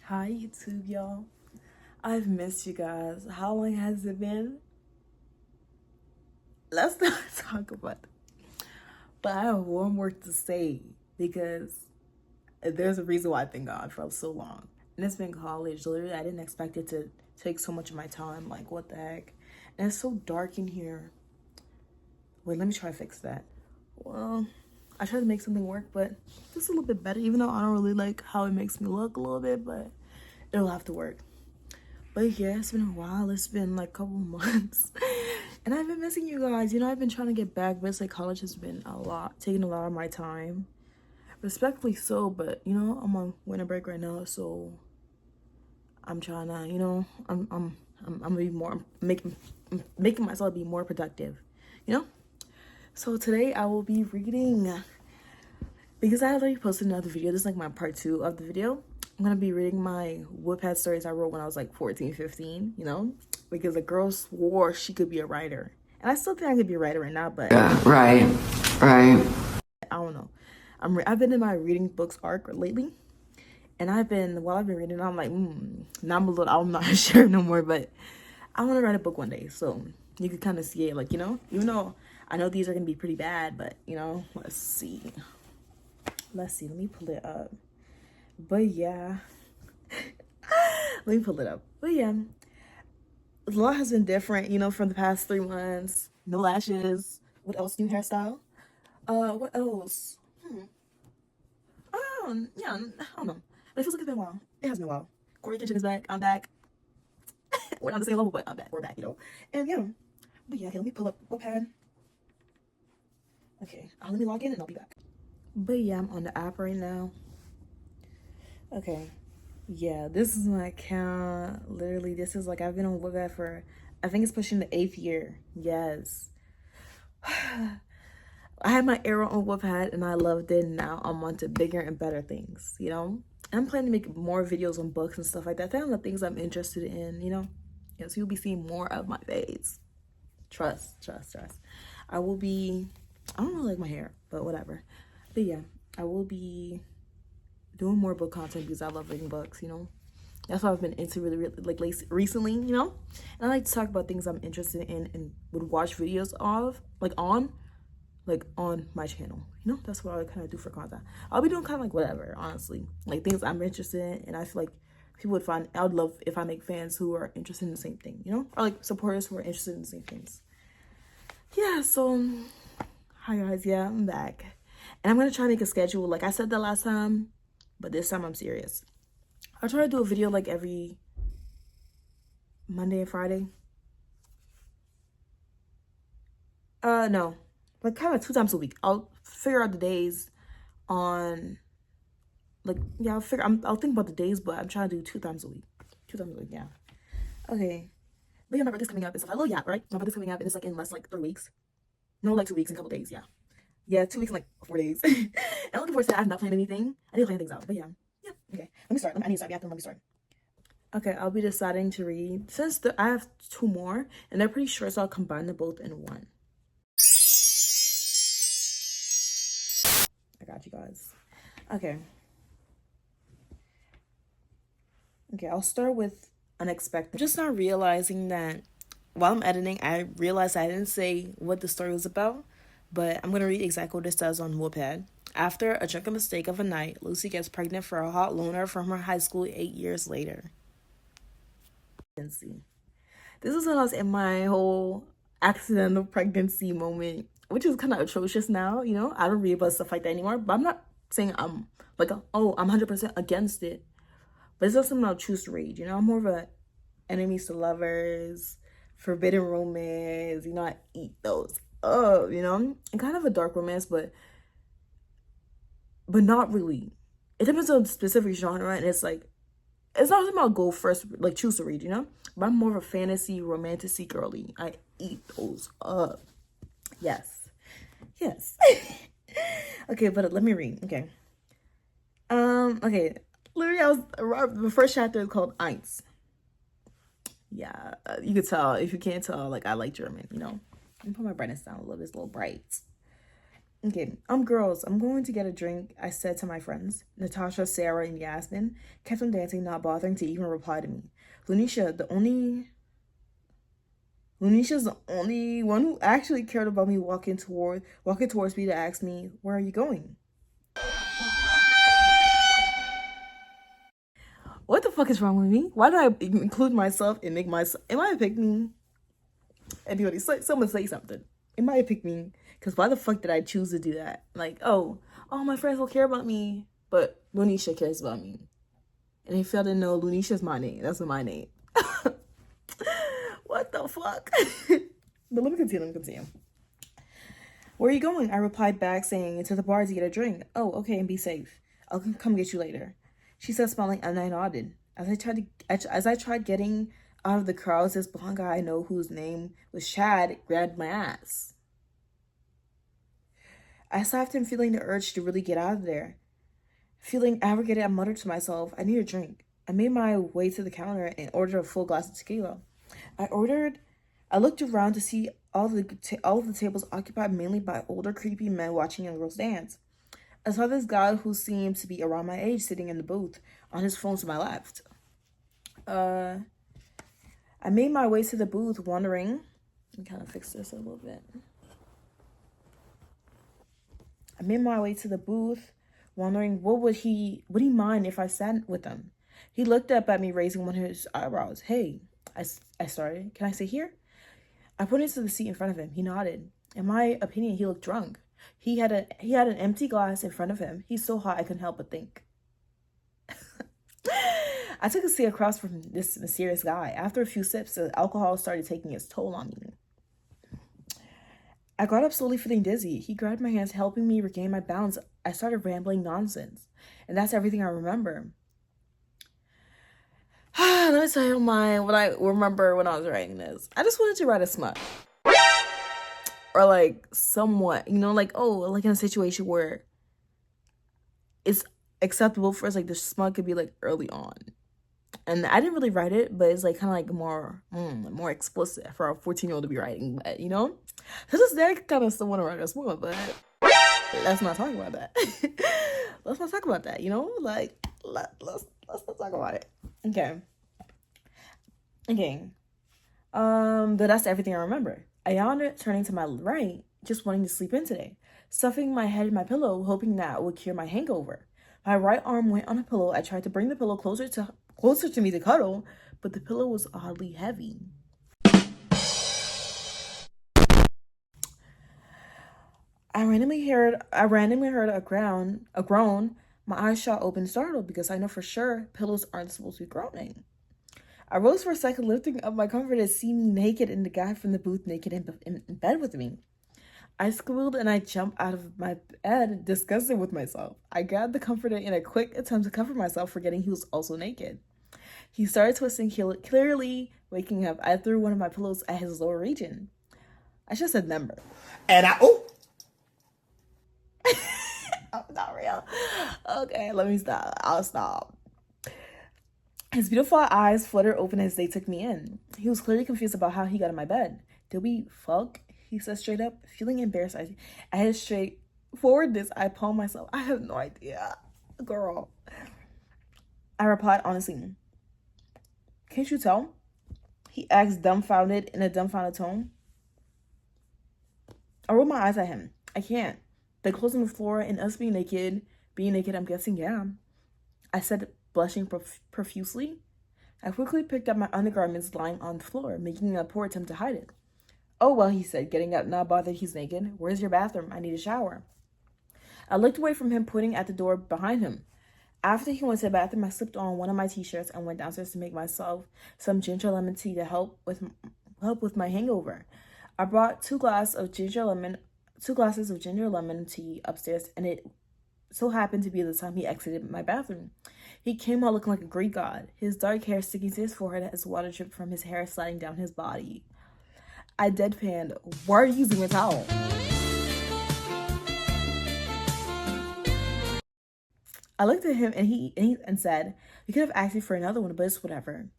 Hi YouTube, y'all. I've missed you guys. How long has it been? Let's not talk about it. But I have one word to say because there's a reason why I thank God for so long. And it's been college. Literally, I didn't expect it to take so much of my time. Like, what the heck? And it's so dark in here. Wait, let me try to fix that. Well, I tried to make something work, but just a little bit better, even though I don't really like how it makes me look a little bit, but it'll have to work. But yeah, it's been a while. It's been like a couple months. And I've been missing you guys. You know, I've been trying to get back, but it's like college has been taking a lot of my time. Respectfully so, but you know, I'm on winter break right now, so I'm trying to, you know, I'm gonna be more making myself be more productive, you know? So today I will be reading because I already posted another video. This is like my part 2 of the video. I'm gonna be reading my Wattpad stories I wrote when I was like 14, 15, you know? Because a girl swore she could be a writer. And I still think I could be a writer right now, but Yeah, right. I don't know. I've been in my reading books arc lately. And while I've been reading, I'm like, now I'm not sure no more, but I want to write a book one day. So you can kind of see it, like, you know, even though I know these are going to be pretty bad, but you know, let's see, let me pull it up. But yeah, let me pull it up. But yeah, a lot has been different, you know, from the past 3 months. No lashes. What else? New hairstyle. What else? Yeah, I don't know. But it feels like it's been a while. It has been a while. Corey Kitchen is back. I'm back. We're not the same level, but I'm back. We're back, you know. And yeah. But yeah, okay, let me pull up Wattpad. Okay, let me log in and I'll be back. But yeah, I'm on the app right now. Okay. Yeah, this is my account. Literally, this is like I've been on Wattpad for, I think it's pushing the 8th year. Yes. I had my era on Wattpad and I loved it. Now I'm on to bigger and better things, you know? I'm planning to make more videos on books and stuff like that. They're the things I'm interested in, you know? Yeah, so you'll be seeing more of my face. Trust. I will be, I don't really like my hair, but whatever. But yeah, I will be doing more book content because I love reading books, you know? That's what I've been into really like recently, you know? And I like to talk about things I'm interested in and would watch videos of, like on my channel, you know? That's what I kind of do for content. I'll be doing kind of like whatever, honestly, like things I'm interested in, and I feel like people would find, I would love if I make fans who are interested in the same thing, you know, or like supporters who are interested in the same things. Yeah, so hi guys, yeah, I'm back, and I'm gonna try to make a schedule like I said the last time, but this time I'm serious. I'll try to do a video like every Monday and Friday. No, like kind of 2 times a week. I'll figure out the days on, like, yeah, I'll think about the days, but I'm trying to do 2 times a week. 2 times a week, yeah. Okay. But yeah, my birthday's coming up and stuff. I love, yeah, right? My birthday's coming up and it's like in less like 3 weeks. No, like 2 weeks and a couple days, yeah. Yeah, 2 weeks and like 4 days. And I'm looking forward to that. I've not planned anything. I need to plan things out, but yeah. Yeah, okay. Let me start. I need to start. Yeah, let me start. Okay, I'll be deciding to read. Since I have 2 more, and they're pretty short, so I'll combine them both in one. I got you guys. Okay. Okay, I'll start with unexpected. Just not realizing that while I'm editing, I realized I didn't say what the story was about, but I'm going to read exactly what it says on Wattpad. After a drunken mistake of a night, Lucy gets pregnant for a hot loner from her high school 8 years later. This is when I was in my whole accidental pregnancy moment, which is kind of atrocious now, you know? I don't read about stuff like that anymore, but I'm not saying I'm like, oh, I'm 100% against it. But it's not something I'll choose to read, you know? I'm more of a enemies to lovers, forbidden romance, you know, I eat those up, you know? And kind of a dark romance, but not really. It depends on the specific genre, and it's like, it's not something I'll go first, like choose to read, you know? But I'm more of a fantasy, romantic girly. I eat those up. Yes. Okay, but let me read. Okay. Okay. Literally, the first chapter is called Eins. Yeah, you could tell. If you can't tell, like, I like German, you know? Let me put my brightness down a little bit. It's a little bright. Okay, girls, I'm going to get a drink, I said to my friends. Natasha, Sarah, and Yasmin kept on dancing, not bothering to even reply to me. Lunisha, Lunisha's the only one who actually cared about me walking towards me to ask me, where are you going? What the fuck is wrong with me? Why do I include myself and make myself? Am I a pick me? Anybody, someone say something. Am I a pick me? Because why the fuck did I choose to do that? Like, oh, my friends will care about me, but Lunisha cares about me. And if y'all didn't know, Lunisha's my name. That's my name. What the fuck? But let me continue. Where are you going? I replied back saying, to the bar to get a drink. Oh, okay, and be safe. I'll come get you later. She said, smiling, and I nodded. As I tried getting out of the crowd, this blonde guy I know whose name was Chad grabbed my ass. I stopped him, feeling the urge to really get out of there. Feeling aggravated, I muttered to myself, I need a drink. I made my way to the counter and ordered a full glass of tequila. I looked around to see all of the tables occupied mainly by older, creepy men watching young girls dance. I saw this guy who seemed to be around my age sitting in the booth on his phone to my left. I made my way to the booth wondering... Let me kind of fix this a little bit. I made my way to the booth wondering would he mind if I sat with him. He looked up at me, raising one of his eyebrows. Hey, I started. Can I sit here? I pointed to the seat in front of him. He nodded. In my opinion, he looked drunk. He had an empty glass in front of him. He's so hot I couldn't help but think. I took a seat across from this mysterious guy. After a few sips, the alcohol started taking its toll on me. I got up slowly, feeling dizzy. He grabbed my hands, helping me regain my balance. I started rambling nonsense. And that's everything I remember. Let me tell you what I remember when I was writing this. I just wanted to write a smut. Or like somewhat, like, like in a situation where it's acceptable for us, like the smut could be like early on. And I didn't really write it, but it's like kind of like more explicit for a 14-year-old to be writing. But this is that kind of still want to write a smut, but let's not talk about that. Let's not talk about that. Like let's not talk about it. Okay. But that's everything I remember. I yawned, turning to my right, just wanting to sleep in today, stuffing my head in my pillow, hoping that would cure my hangover. My right arm went on a pillow. I tried to bring the pillow closer to me to cuddle, but the pillow was oddly heavy. I randomly heard a groan. My eyes shot open, startled, because I know for sure pillows aren't supposed to be groaning. I rose for a second, lifting up my comforter to see me naked and the guy from the booth naked in bed with me. I squealed and I jumped out of my bed, disgusted with myself. I grabbed the comforter in a quick attempt to cover myself, forgetting he was also naked. He started twisting, clearly waking up. I threw one of my pillows at his lower region. I should have said member. And oh, not real. Okay, let me stop. I'll stop. His beautiful eyes fluttered open as they took me in. He was clearly confused about how he got in my bed. Did we fuck? He said straight up. Feeling embarrassed at his straightforwardness, I palmed myself. I have no idea. Girl. I replied honestly. Can't you tell? He asked, dumbfounded, in a dumbfounded tone. I rolled my eyes at him. I can't. The clothes on the floor and us being naked, I'm guessing, yeah. I said, blushing profusely. I quickly picked up my undergarments lying on the floor, making a poor attempt to hide it. Oh, well, he said, getting up, not bothered he's naked. Where's your bathroom? I need a shower. I looked away from him, pointing at the door behind him. After he went to the bathroom, I slipped on one of my t-shirts and went downstairs to make myself some ginger lemon tea to help with my hangover. I brought 2 glasses of ginger lemon tea upstairs, and it so happened to be the time he exited my bathroom. He came out looking like a Greek god, his dark hair sticking to his forehead as water dripped from his hair sliding down his body. I deadpanned, why are you using a towel? I looked at him and said, you could have asked me for another one, but it's whatever.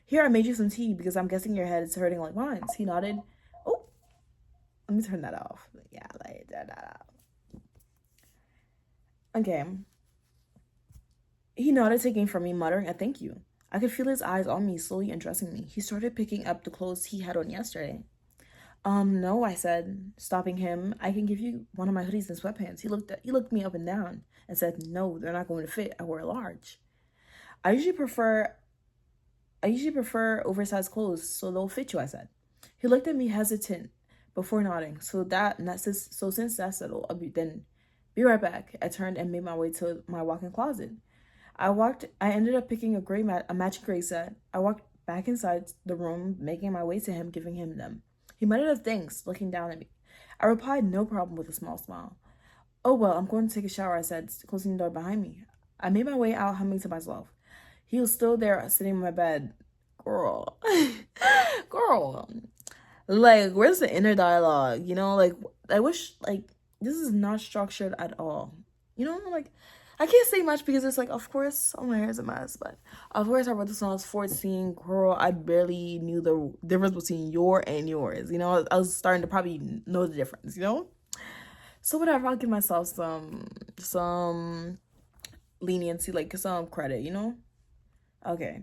Here, I made you some tea because I'm guessing your head is hurting like mine. He nodded. Oh, let me turn that off. Yeah, like that off. Okay. He nodded, taking from me, muttering a thank you. I could feel his eyes on me, slowly undressing me. He started picking up the clothes he had on yesterday. No, I said, stopping him. I can give you one of my hoodies and sweatpants. He looked me up and down and said, no, they're not going to fit. I wear a large. I usually prefer I usually prefer oversized clothes, so they'll fit you, I said. He looked at me hesitant before nodding. So since that's settled, then be right back. I turned and made my way to my walk-in closet. I ended up picking a matching gray set. I walked back inside the room, making my way to him, giving him them. He muttered a thanks, looking down at me. I replied, no problem, with a small smile. Oh, well, I'm going to take a shower, I said, closing the door behind me. I made my way out, humming to myself. He was still there, sitting in my bed. Girl. Girl. Like, where's the inner dialogue? You know, like, I wish, like, this is not structured at all. You know, like, I can't say much because it's like, of course, oh, my hair is a mess, but of course, I wrote this when I was 14. Girl, I barely knew the difference between your and yours. You know, I was starting to probably know the difference, you know? So whatever, I'll give myself some leniency, like some credit, you know? Okay.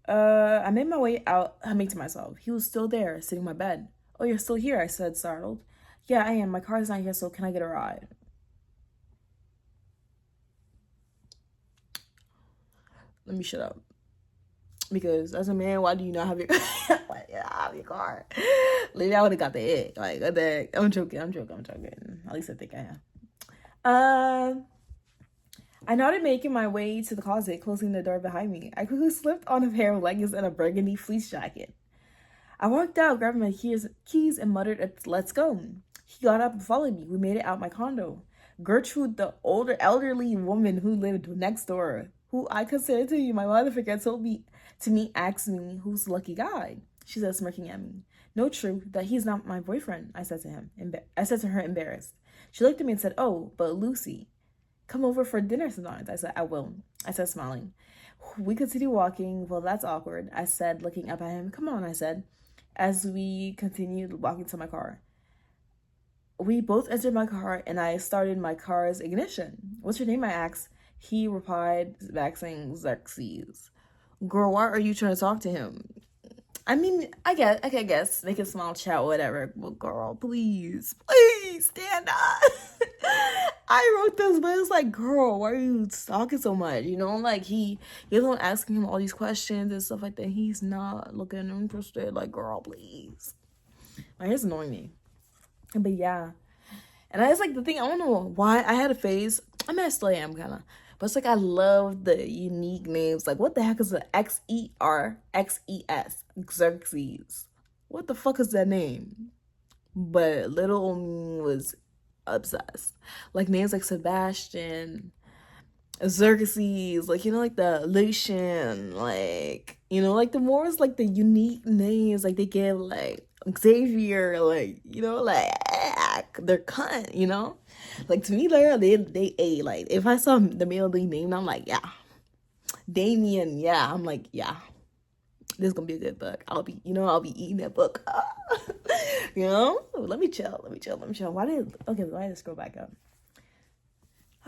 I made my way out, humming to myself. He was still there, sitting in my bed. Oh, you're still here, I said, startled. Yeah, I am. My car's not here, so can I get a ride? Let me shut up. Because as a man, why do you not have your why do you not have your car? Maybe I would have got the egg. Like, what the heck? I'm joking. At least I think I am. I nodded, making my way to the closet, closing the door behind me. I quickly slipped on a pair of leggings and a burgundy fleece jacket. I walked out, grabbed my keys and muttered, let's go. He got up and followed me. We made it out my condo. Gertrude, the older elderly woman who lived next door, who I considered to be my mother figure, told me asked me who's the lucky guy. She said, smirking at me. No, true, that he's not my boyfriend, I said to her, embarrassed. She looked at me and said, oh, but Lucy, come over for dinner sometimes. I said, I will. I said, smiling. We continued walking. Well, that's awkward, I said, looking up at him. Come on, I said, as we continued walking to my car. We both entered my car, and I started my car's ignition. What's your name, I asked. He replied back saying, Xerxes. Girl, why are you trying to talk to him? I mean, I guess, make a small chat, whatever. But girl, please stand up. I wrote this, but it's like, girl, why are you talking so much? You know, like he's the one asking him all these questions and stuff like that. He's not looking interested. Like, girl, please. Like, it's annoying me. But yeah, and that's like the thing. I don't know why I had a phase. I mean, I still am kind of. But it's like I love the unique names. Like, what the heck is a Xerxes? Xerxes. What the fuck is that name? But little old me was obsessed. Like, names like Sebastian, Xerxes, like, you know, like the Lucian, like, you know, like the more is like the unique names, like they give like Xavier, like, you know, like they're cunt, you know? Like, to me, like, they a like, if I saw the male lead name, I'm like, yeah. Damien, yeah. I'm like, yeah. This is gonna be a good book. I'll be eating that book. You know? Let me chill. Why did I scroll back up?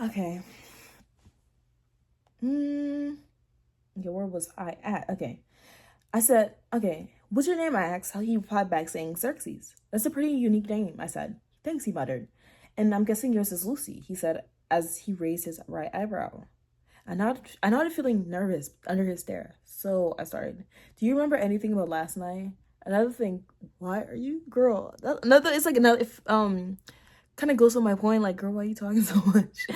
Okay. Okay, where was I at? Okay. I said, okay, what's your name? I asked. How he replied back saying Xerxes. That's a pretty unique name, I said. Thanks, he muttered. And I'm guessing yours is Lucy, he said as he raised his right eyebrow. I nodded, feeling nervous under his stare. So I started. Do you remember anything about last night? Another thing, why are you, girl? If kind of goes to my point, like, girl, why are you talking so much?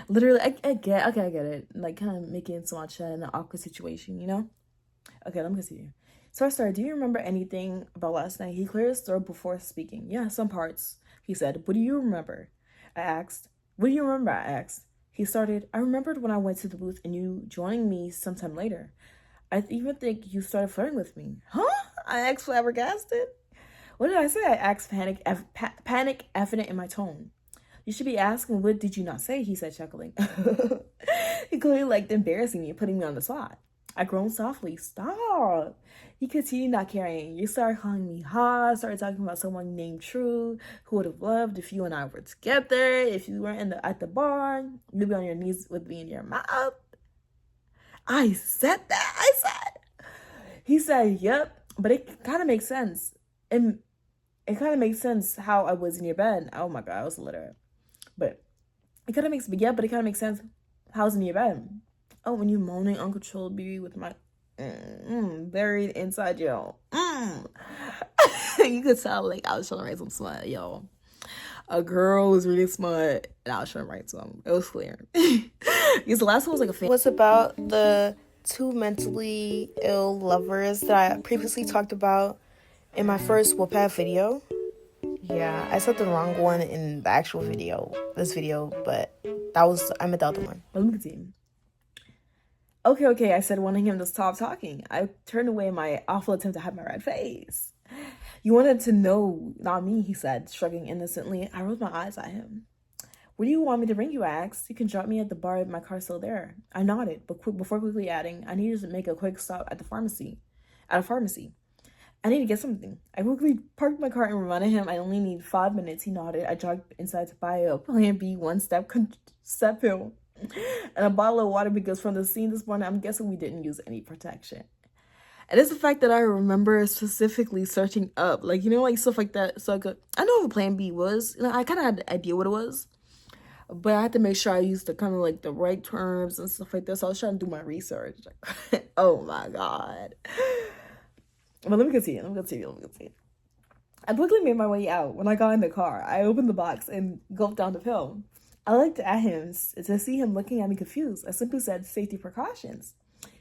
Literally, I get it. Like, kind of making so much in an awkward situation, you know? Okay, let me continue. So I started, do you remember anything about last night? He cleared his throat before speaking. Yeah, some parts, he said. What do you remember? I asked. What do you remember? I asked. He started, I remembered when I went to the booth and you joining me sometime later. I even think you started flirting with me. Huh? I asked, flabbergasted. What did I say? I asked, panic evident in my tone. You should be asking, what did you not say? He said, chuckling. He clearly liked embarrassing me and putting me on the spot. I groaned softly. Stop. He continued not caring. You started calling me hot, started talking about someone named True, who would have loved if you and I were together, if you weren't at the bar, you'd be on your knees with me in your mouth. I said that. I said. He said, yep, but it kind of makes sense. And it kind of makes sense how I was in your bed. Oh my God, I was illiterate. But it kind of makes, yeah, but it kind of makes sense how I was in your bed. Oh, when you moaning uncontrollably with my buried inside you. You could tell, like, I was trying to write some smut, yo. A girl was reading smut, and I was trying to write some. It was clear. Because the last one was like a fan. Was about the two mentally ill lovers that I previously talked about in my first Wattpad video. Yeah, I said the wrong one in the actual video, this video, but I meant the other one. Let me continue. Okay, I said, wanting him to stop talking. I turned away in my awful attempt to hide my red face. You wanted to know, not me, he said, shrugging innocently. I rolled my eyes at him. Where do you want me to bring you, I asked. You can drop me at the bar, my car's still there. I nodded, but before quickly adding, I needed to make a quick stop at a pharmacy. I need to get something. I quickly parked my car and reminded him I only need 5 minutes. He nodded. I jogged inside to buy a Plan B one-step pill and a bottle of water because from the scene this morning, I'm guessing we didn't use any protection. And it's the fact that I remember specifically searching up, like, you know, like stuff like that. So I know what a Plan B was. You know, I kind of had an idea what it was, but I had to make sure I used the kind of like the right terms and stuff like that. So I was trying to do my research. Oh my God. But let me continue. I quickly made my way out. When I got in the car, I opened the box and gulped down the pill. I looked at him to see him looking at me confused. I simply said, safety precautions.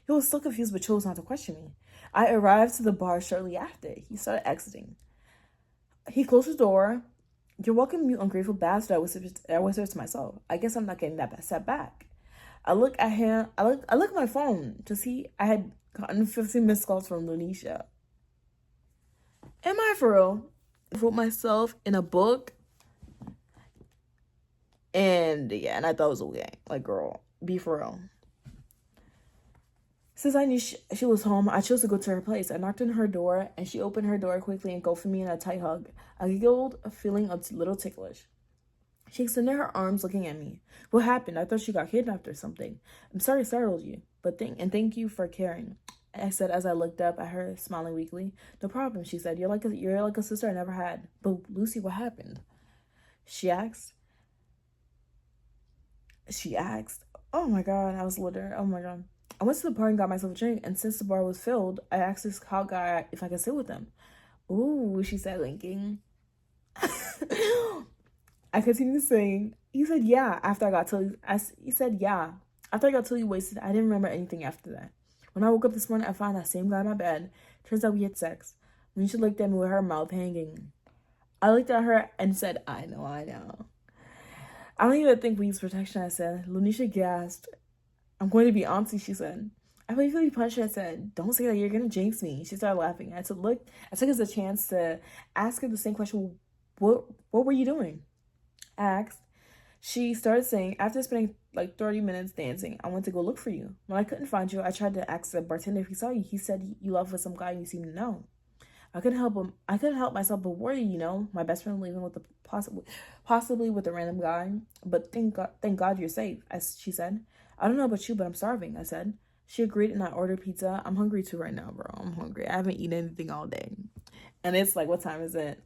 He was still confused but chose not to question me. I arrived to the bar shortly after. He started exiting. He closed the door. You're welcome, you ungrateful bastard, I whispered to myself. I guess I'm not getting that set back. I look at him. I look at my phone to see I had gotten 15 missed calls from Lunisha. Am I for real? I wrote myself in a book. And yeah, and I thought it was okay. Like, girl, be for real. Since I knew she was home, I chose to go to her place. I knocked on her door, and she opened her door quickly and engulfed me in a tight hug. I giggled, feeling a little ticklish. She extended her arms, looking at me. What happened? I thought she got kidnapped or something. I'm sorry I startled you, but thank you for caring. I said as I looked up at her, smiling weakly. No problem, she said. You're like a sister I never had. But Lucy, what happened? She asked. Oh my God, I was literally, oh my God. I went to the bar and got myself a drink, and since the bar was filled, I asked this hot guy if I could sit with him. Ooh, she said, linking. I continued saying, he said, yeah, after I got totally wasted. I didn't remember anything after that. When I woke up this morning, I found that same guy in my bed. Turns out we had sex. Nisha looked at me with her mouth hanging. I looked at her and said, I know. I don't even think we use protection, I said. Lunisha gasped. I'm going to be auntie, she said. I playfully punched her and said, don't say that, you're going to jinx me. She started laughing. I took it as a chance to ask her the same question. What were you doing? I asked. She started saying, after spending like 30 minutes dancing, I went to go look for you. When I couldn't find you, I tried to ask the bartender if he saw you. He said you left with some guy you seem to know. I couldn't help myself but worry, you know. My best friend leaving with possibly with a random guy. But thank God you're safe, she said. I don't know about you, but I'm starving, I said. She agreed and I ordered pizza. I'm hungry too right now, bro. I'm hungry. I haven't eaten anything all day. And it's like, what time is it?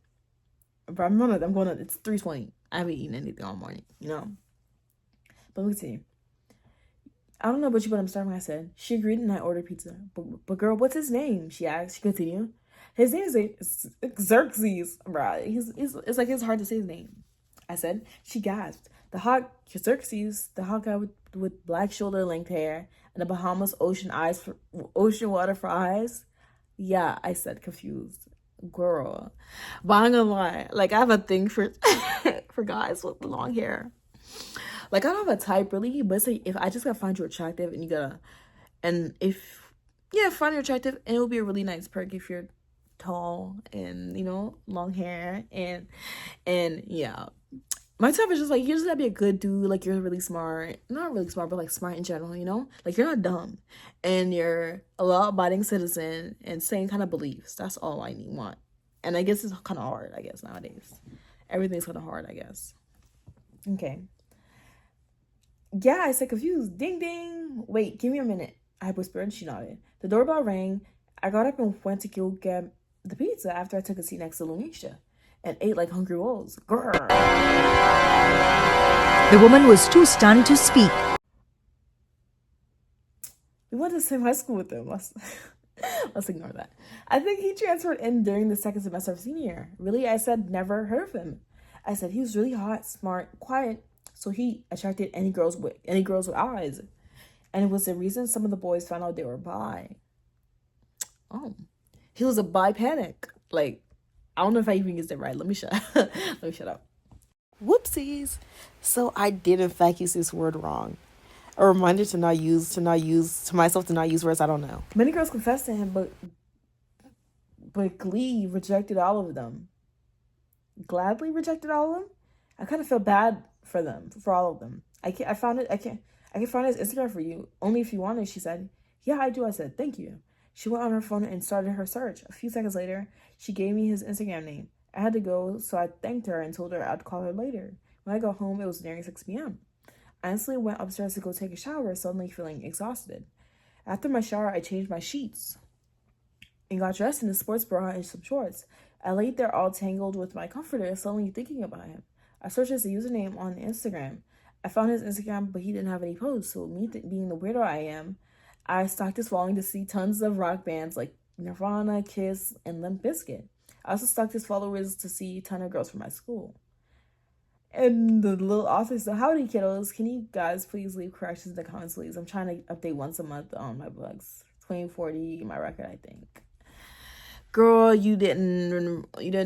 Bro, it's 3:20. I haven't eaten anything all morning, you know. But let me see. I don't know about you, but I'm starving, I said. She agreed and I ordered pizza. But girl, what's his name? She asked. She continued. His name is Xerxes, bro. It's like it's hard to say his name. I said. She gasped. Xerxes, the hot guy with black shoulder length hair and the Bahamas ocean water for eyes. Yeah, I said, confused. Girl, but I'm gonna lie. Like, I have a thing for for guys with long hair. Like, I don't have a type really, but it's like if I just gotta find you attractive find you attractive, and it'll be a really nice perk if you're tall and, you know, long hair and yeah. My type is just like, you just gotta be a good dude. Like, you're really smart. Not really smart, but like smart in general, you know? Like, you're not dumb. And you're a law abiding citizen and same kind of beliefs. That's all I want. And I guess it's kind of hard, I guess, nowadays. Everything's kind of hard, I guess. Okay. Yeah, I said confused. Ding ding. Wait, give me a minute. I whispered and she nodded. The doorbell rang. I got up and went to go get the pizza after I took a seat next to Lunisha and ate like hungry wolves. Grrr. The woman was too stunned to speak. We went to the same high school with him. Let's ignore that. I think he transferred in during the second semester of senior year. Really? I said never heard of him. I said he was really hot, smart, quiet, so he attracted any girls with eyes. And it was the reason some of the boys found out they were bi. Oh. He was a bi panic. Like, I don't know if I even used it right. Let me shut up. Whoopsies. So I did in fact use this word wrong. A reminder to not use words I don't know. Many girls confessed to him, but Glee rejected all of them. Gladly rejected all of them? I kind of feel bad for them, for all of them. I can find his Instagram for you, only if you want it, she said. Yeah, I do, I said. Thank you. She went on her phone and started her search. A few seconds later, she gave me his Instagram name. I had to go, so I thanked her and told her I'd call her later. When I got home, it was nearing 6 p.m. I instantly went upstairs to go take a shower, suddenly feeling exhausted. After my shower, I changed my sheets and got dressed in a sports bra and some shorts. I laid there all tangled with my comforter, suddenly thinking about him. I searched his username on Instagram. I found his Instagram, but he didn't have any posts, so me being the weirdo I am, I stalked his following to see tons of rock bands like Nirvana, Kiss, and Limp Bizkit. I also stalked his followers to see a ton of girls from my school. And the little author said, howdy kiddos, can you guys please leave corrections in the comments, please? I'm trying to update once a month on my books. 2040, my record, I think. Girl, you didn't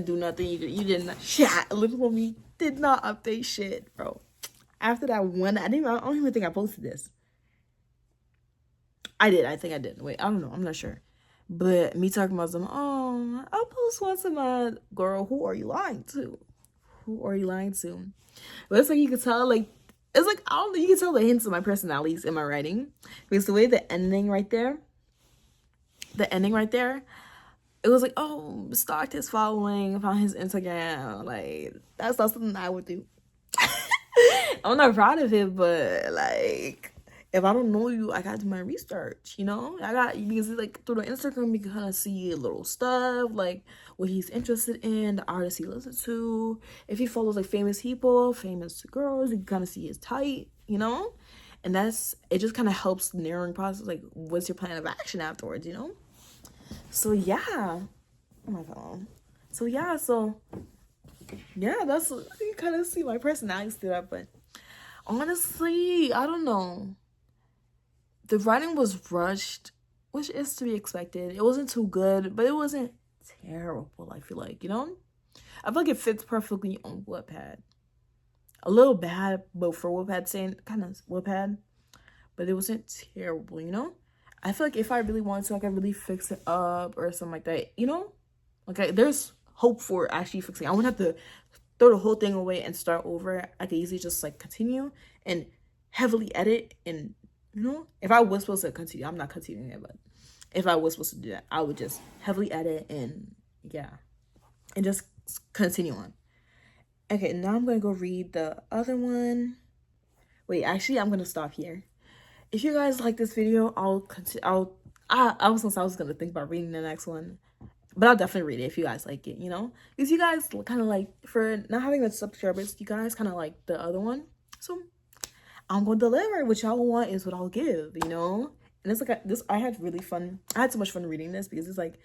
do nothing. You didn't chat. Little homie did not update shit, bro. After that one, I don't even think I posted this. I think I did. Wait, I don't know. I'm not sure. But me talking about some, oh, I'll post once a month. Girl, who are you lying to? But it's like you could tell, like, it's like, I don't know, you can tell the hints of my personalities in my writing. Because the way the ending right there, it was like, oh, stalked his following, found his Instagram. Like, that's not something I would do. I'm not proud of it, but like, if I don't know you, I gotta do my research, you know? Because like through the Instagram, you can kind of see a little stuff, like what he's interested in, the artists he listens to. If he follows like famous people, famous girls, you can kind of see his type, you know? And it just kind of helps the narrowing process, like what's your plan of action afterwards, you know? So yeah. Oh my God. So yeah, that's, you kind of see my personality stood up, but honestly, I don't know. The writing was rushed, which is to be expected. It wasn't too good, but it wasn't terrible, I feel like, you know? I feel like it fits perfectly on Wattpad. A little bad, but for Wattpad saying, kind of Wattpad, but it wasn't terrible, you know? I feel like if I really wanted to, I could really fix it up or something like that, you know? Okay, there's hope for actually fixing it. I wouldn't have to throw the whole thing away and start over. I could easily just like continue and heavily edit. And you know, if I was supposed to continue, I'm not continuing it, but if I was supposed to do that, I would just heavily edit and yeah, and just continue on. Okay, now I'm gonna go read the other one. Wait, actually, I'm gonna stop here. If you guys like this video, I was gonna think about reading the next one, but I'll definitely read it if you guys like it, you know? Because you guys kind of like, for not having the subscribers, you guys kind of like the other one. So I'm going to deliver. What y'all want is what I'll give, you know? And it's like, I had really fun. I had so much fun reading this because it's like,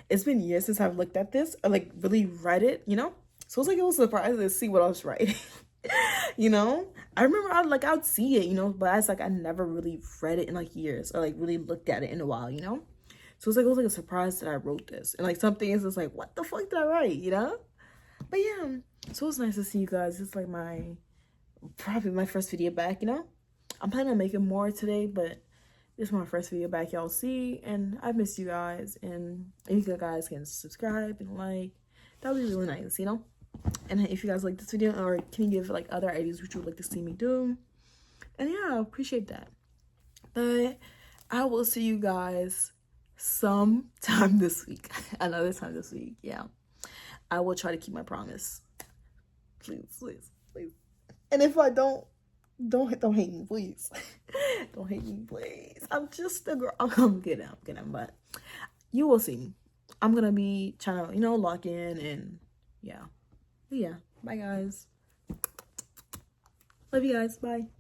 it's been years since I've looked at this or like really read it, you know? So it's like, it was surprising to see what I was writing, you know? I remember I'd see it, you know? But it's like, I never really read it in like years or like really looked at it in a while, you know? So it was like a surprise that I wrote this. And like some things, it's like, what the fuck did I write, you know? But yeah, so it's nice to see you guys. It's like probably my first video back, you know? I'm planning on making more today, but this is my first video back y'all see. And I miss you guys. And if you guys can subscribe and like, that would be really nice, you know? And if you guys like this video, or can you give like other ideas which you would like to see me do? And yeah, I appreciate that. But I will see you guys sometime this week. Another time this week. Yeah. I will try to keep my promise. Please. And if I don't hate me, please. Don't hate me, please. I'm just a girl. I'm kidding, but you will see me. I'm gonna be trying to, lock in, and yeah. But yeah. Bye guys. Love you guys. Bye.